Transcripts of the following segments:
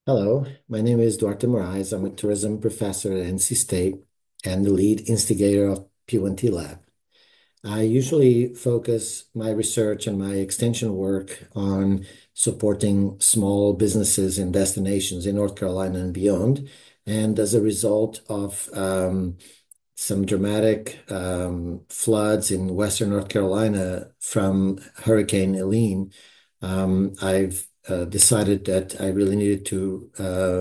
Hello, my name is Duarte Moraes. I'm a tourism professor at NC State and the lead instigator of P1T Lab. I usually focus my research and my extension work on supporting small businesses and destinations in North Carolina and beyond. And as a result of some dramatic floods in Western North Carolina from Hurricane Helene, I've decided that I really needed to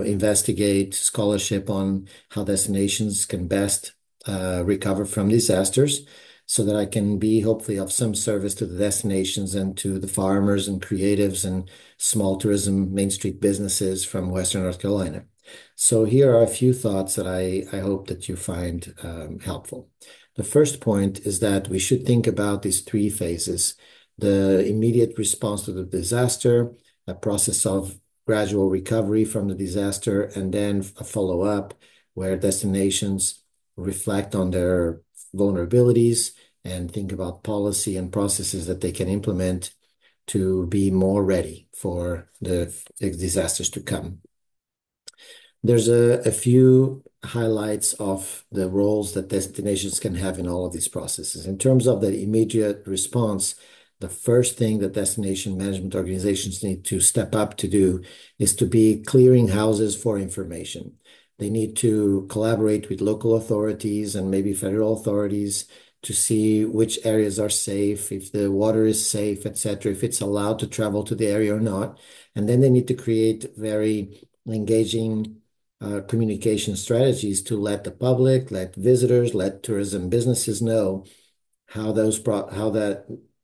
investigate scholarship on how destinations can best recover from disasters so that I can be hopefully of some service to the destinations and to the farmers and creatives and small tourism Main Street businesses from Western North Carolina. So here are a few thoughts that I hope that you find helpful. The first point is that we should think about these three phases: the immediate response to the disaster, a process of gradual recovery from the disaster, and then a follow-up where destinations reflect on their vulnerabilities and think about policy and processes that they can implement to be more ready for the disasters to come. There's a few highlights of the roles that destinations can have in all of these processes. In terms of the immediate response, the first thing that destination management organizations need to step up to do is to be clearing houses for information. They need to collaborate with local authorities and maybe federal authorities to see which areas are safe, if the water is safe, etc., if it's allowed to travel to the area or not. And then they need to create very engaging communication strategies to let the public, let visitors, let tourism businesses know how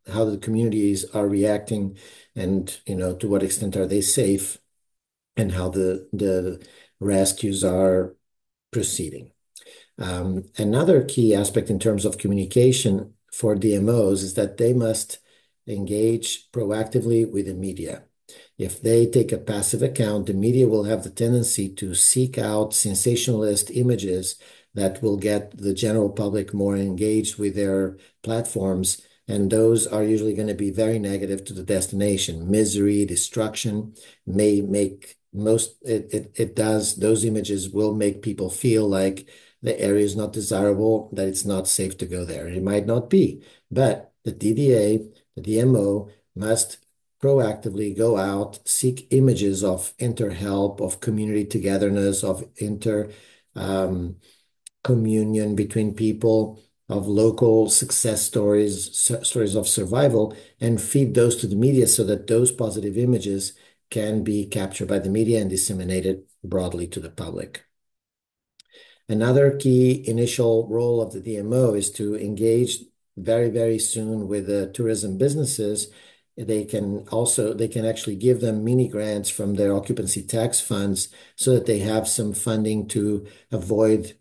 how the communities are reacting, and to what extent are they safe, and how the rescues are proceeding. Another key aspect in terms of communication for DMOs is that they must engage proactively with the media. If they take a passive account, the media will have the tendency to seek out sensationalist images that will get the general public more engaged with their platforms. And those are usually going to be very negative to the destination. Misery, destruction may make those images will make people feel like the area is not desirable, that it's not safe to go there. It might not be, but the DDA, the DMO must proactively go out, seek images of inter-help, of community togetherness, of communion between people, of local success stories, stories of survival, and feed those to the media so that those positive images can be captured by the media and disseminated broadly to the public. Another key initial role of the DMO is to engage very, very soon with the tourism businesses. They can actually give them mini grants from their occupancy tax funds so that they have some funding to avoid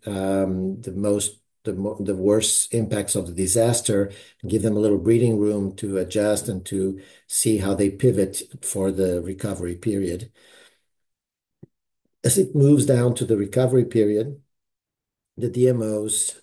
the worst impacts of the disaster, and give them a little breathing room to adjust and to see how they pivot for the recovery period. As it moves down to the recovery period, the DMOs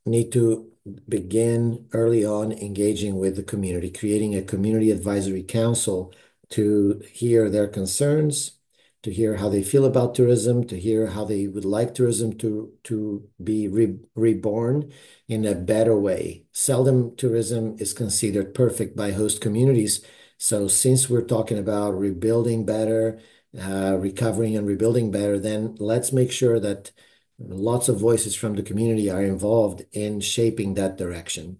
need to begin early on engaging with the community, creating a community advisory council to hear their concerns, to hear how they feel about tourism, to hear how they would like tourism to be reborn in a better way. Seldom tourism is considered perfect by host communities. So since we're talking about rebuilding better, recovering and rebuilding better, then let's make sure that lots of voices from the community are involved in shaping that direction.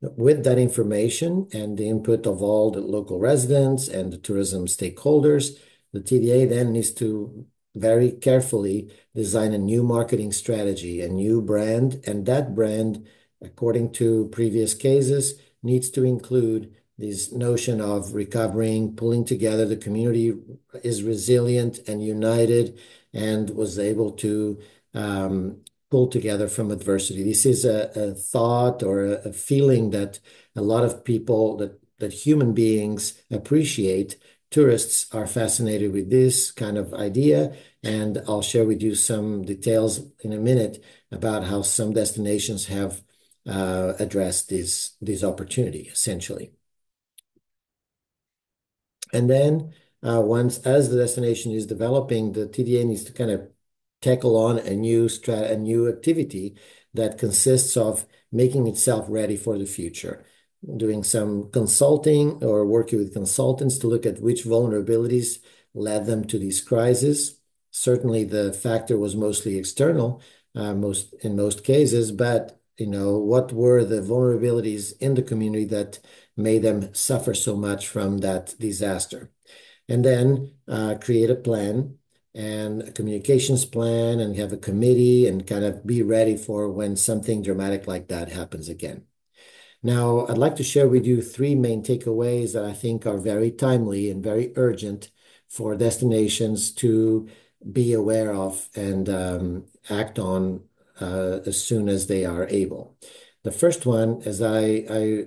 With that information and the input of all the local residents and the tourism stakeholders, the TDA then needs to very carefully design a new marketing strategy, a new brand, and that brand, according to previous cases, needs to include this notion of recovering, pulling together. The community is resilient and united and was able to pull together from adversity. This is a thought or a feeling that a lot of people, that human beings appreciate. Tourists are fascinated with this kind of idea, and I'll share with you some details in a minute about how some destinations have addressed this opportunity, essentially. And then once as the destination is developing, the TDA needs to kind of tackle on a new activity that consists of making itself ready for the future, doing some consulting or working with consultants to look at which vulnerabilities led them to these crises. Certainly, the factor was mostly external, in most cases, but what were the vulnerabilities in the community that made them suffer so much from that disaster? And then create a plan and a communications plan and have a committee and kind of be ready for when something dramatic like that happens again. Now, I'd like to share with you three main takeaways that I think are very timely and very urgent for destinations to be aware of and act on as soon as they are able. The first one is I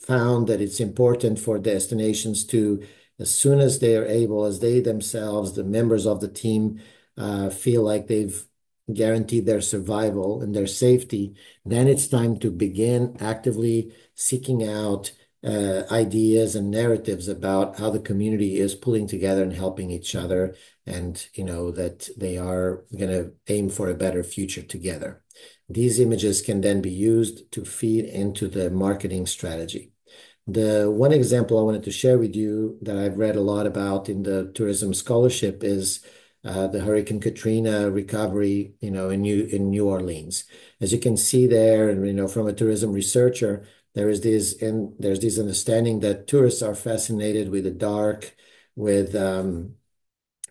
found that it's important for destinations to, as soon as they are able, as they themselves, the members of the team, feel like they've guaranteed their survival and their safety, then it's time to begin actively seeking out ideas and narratives about how the community is pulling together and helping each other, and that they are going to aim for a better future together. These images can then be used to feed into the marketing strategy. The one example I wanted to share with you that I've read a lot about in the tourism scholarship is the Hurricane Katrina recovery, in New Orleans. As you can see there, and from a tourism researcher, there's this understanding that tourists are fascinated with the dark, with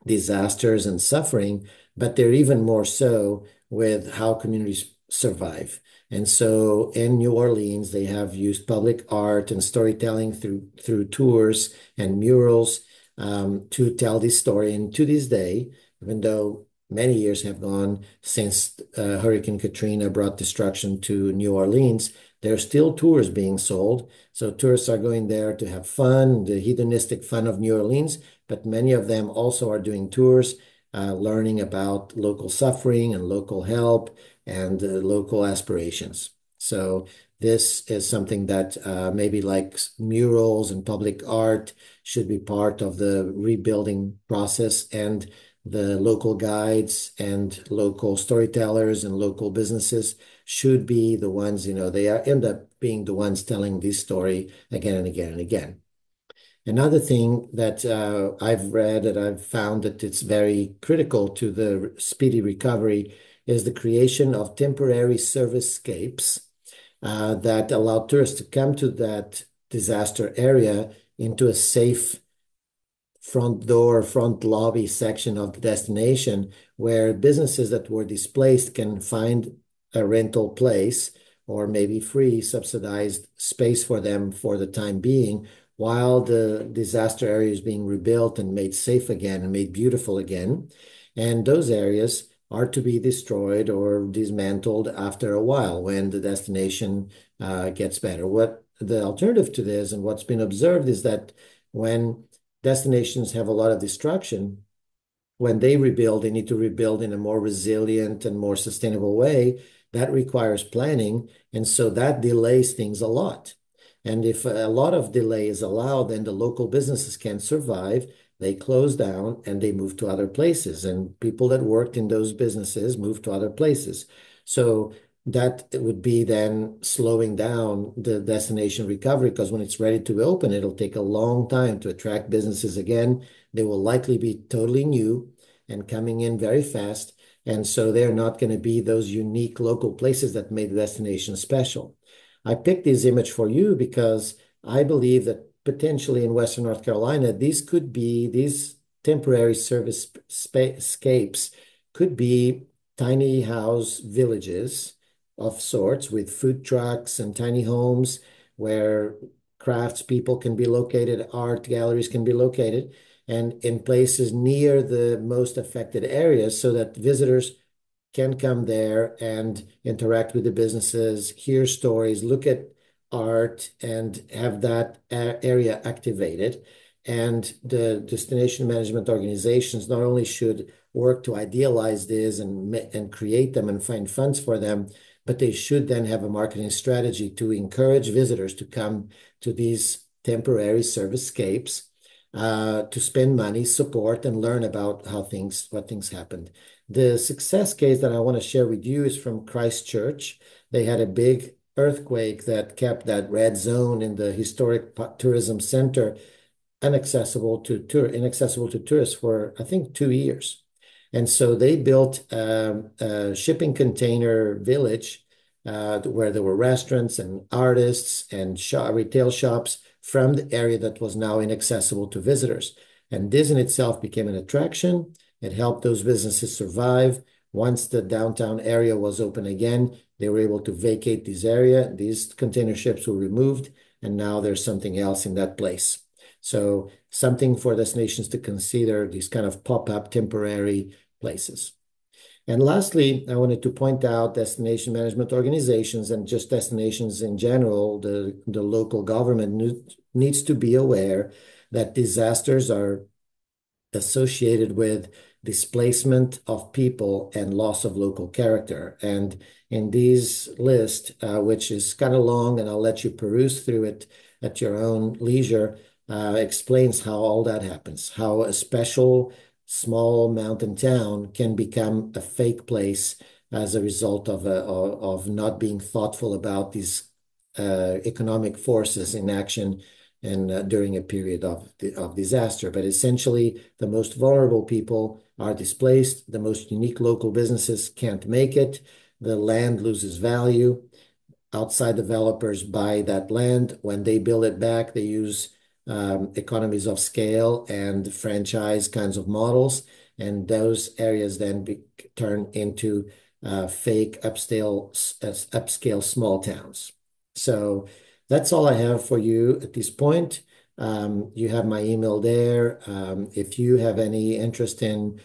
disasters and suffering, but they're even more so with how communities survive. And so in New Orleans, they have used public art and storytelling through tours and murals to tell this story. And to this day, even though many years have gone since Hurricane Katrina brought destruction to New Orleans, there are still tours being sold. So tourists are going there to have fun, the hedonistic fun of New Orleans, but many of them also are doing tours, learning about local suffering and local help and local aspirations. So this is something that maybe like murals and public art should be part of the rebuilding process, and the local guides and local storytellers and local businesses should be the ones, end up being the ones telling this story again and again and again. Another thing that I've read that I've found that it's very critical to the speedy recovery is the creation of temporary service-scapes that allow tourists to come to that disaster area into a safe front door, front lobby section of the destination where businesses that were displaced can find a rental place or maybe free subsidized space for them for the time being while the disaster area is being rebuilt and made safe again and made beautiful again. And those areas are to be destroyed or dismantled after a while when the destination gets better. What the alternative to this and what's been observed is that when destinations have a lot of destruction, when they rebuild, they need to rebuild in a more resilient and more sustainable way. That requires planning, and so that delays things a lot. And if a lot of delay is allowed, then the local businesses can't survive. They close down and they move to other places, and people that worked in those businesses move to other places. So that would be then slowing down the destination recovery, because when it's ready to open, it'll take a long time to attract businesses again. They will likely be totally new and coming in very fast. And so they're not going to be those unique local places that made the destination special. I picked this image for you because I believe that potentially in Western North Carolina, these temporary service scapes could be tiny house villages of sorts with food trucks and tiny homes where craftspeople can be located, art galleries can be located, and in places near the most affected areas so that visitors can come there and interact with the businesses, hear stories, look at art, and have that area activated. And the destination management organizations not only should work to idealize this and create them and find funds for them, but they should then have a marketing strategy to encourage visitors to come to these temporary service scapes to spend money, support, and learn about what things happened. The success case that I want to share with you is from Christchurch. They had a big earthquake that kept that red zone in the historic tourism center inaccessible to tourists for I think 2 years. And so they built a shipping container village where there were restaurants and artists and retail shops from the area that was now inaccessible to visitors. And this in itself became an attraction. It helped those businesses survive. Once the downtown area was open again, they were able to vacate this area. These container ships were removed, and now there's something else in that place. So something for destinations to consider, these kind of pop-up temporary places. And lastly, I wanted to point out destination management organizations and just destinations in general, the local government needs to be aware that disasters are associated with displacement of people and loss of local character. And in this list, which is kind of long, and I'll let you peruse through it at your own leisure, explains how all that happens, how a special small mountain town can become a fake place as a result of not being thoughtful about these economic forces in action and during a period of disaster. But essentially, the most vulnerable people are displaced. The most unique local businesses can't make it. The land loses value. Outside developers buy that land. When they build it back, they use economies of scale and franchise kinds of models. And those areas then turn into fake upscale small towns. So that's all I have for you at this point. You have my email there. If you have any interest in,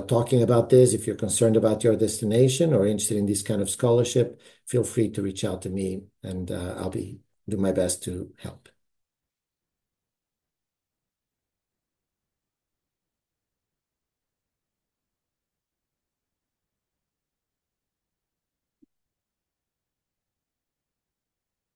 talking about this, if you're concerned about your destination or interested in this kind of scholarship, feel free to reach out to me, and I'll do my best to help.